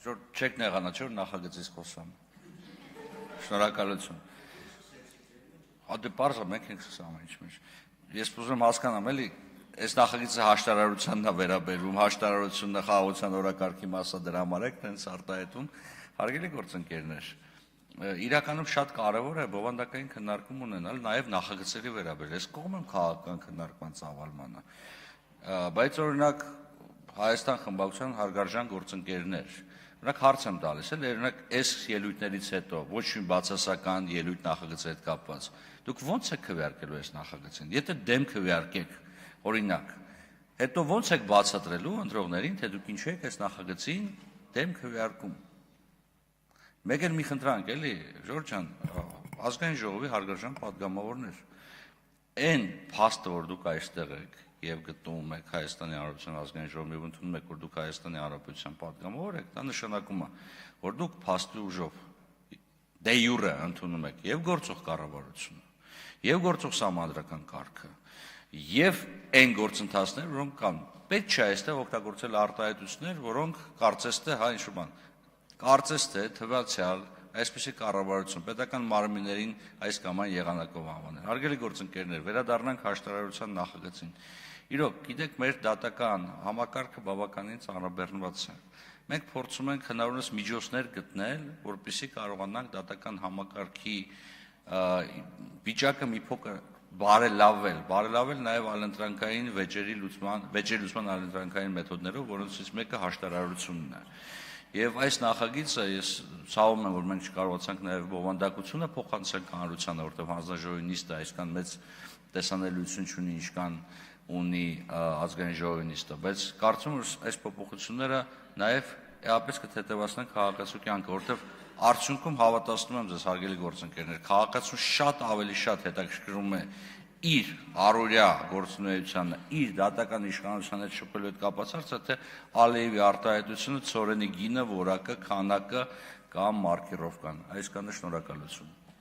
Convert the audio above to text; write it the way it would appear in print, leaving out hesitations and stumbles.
Չեք նեղանա, չէ՞ որ նախագծից խոսամ։ Շնորհակալություն։ Դե պարզ է, մենք ենք սկսում ինչ մեջ։ Ես ուզում եմ հասկանամ, էլի, այս նախագիծը հաշտարարությանն է վերաբերում, հաշտարարությունը խաղաղության օրակարգի մասը դրա համար եք տենց արտահայտում, հարգելի գործընկերներ։ Իրականում շատ կարևոր է բովանդակային քննարկում ունենալ նաև նախագծերի վերաբերյալ։ Ես կողմ եմ քաղաքական քննարկման ծավալմանը, բայց օրինակ Հայաստան խմբակցության հարգարժան գործընկերներ, օրինակ հարց եմ տալիս, օրինակ այս ելույթներից հետո ոչ մի բացասական ելույթ նախագծի հետ կապված, դուք ո՞նց եք քվեարկելու այս նախագծին։ Եթե դեմ քվեարկեք, օրինակ, հետո ո՞նց եք բացատրելու ընտրողներին, թե դուք ինչու եք այս նախագծին դեմ քվեարկում։ Մեկ էլ մի խնդրանք, էլի, Ժորժ ջան, ազգային ժողովի հարգարժան պատգամավորներ, այն փաստը, որ դուք այստեղ եք եւ գտնվում եք Հայաստանի Հանրապետության ազգային ժողովում եւ ընդունում եք, որ դուք Հայաստանի Հանրապետության պատգամավոր եք, դա նշանակում է, որ դուք փաստի ուժով դե յուրե ընդունում եք եւ գործող կառավարությունը, եւ գործող սահմանադրական կարգը, եւ այն գործընթացները, որոնք կան։ Պետք չէ այստեղ օգտագործել արտահայտություններ, որոնք կարծես թե հա ինչ-որ բան կարծես թե թվացial այսպիսի կառավարություն պետական մարմիններին այս կամ այն եղանակով անվանել։ Հարգելի գործընկերներ, վերադառնանք հաշտարարության նախագծին։ Իրոք, գիտեք, մեր դատական համակարգը բավականին ծանրաբեռնված է։ Մենք փորձում ենք հնարավորինս միջոցներ գտնել, որպեսզի կարողանանք դատական համակարգի վիճակը մի փոքր բարելավել նաև այլընտրանքային վեճերի լուծման այլընտրանքային մեթոդներով, որոնցից մեկը հաշտարարությունն է։ Եվ այս նախագիծը ես ցավում եմ, որ մենք չկարողացանք նաև բովանդակությունը փոխանցել հանրությանը, որտեղ հանձնաժողովի նիստը այսքան մեծ տեսանելիություն չունի, ինչքան ունի ազգային ժողովի նիստը, բայց կարծում եմ, որ այս փոփոխությունները նաև էապես կթեթևացնեն քաղաքացու կյանքը, որտեղ արդյունքում հավատացնում եմ ձեզ, հարգելի գործընկերներ, քաղաքացուն շատ ավելի շատ հետաքրքրում է իր առօրյա գործունեությանը, իր դատական իշխանության հետ շփվելու հետ կապված հարցը, թե Ալիևի արտահայտությունը, ցորենի գինը, որակը, քանակը կամ մարկիրովկան։ Այսքանը, շնորհակալություն։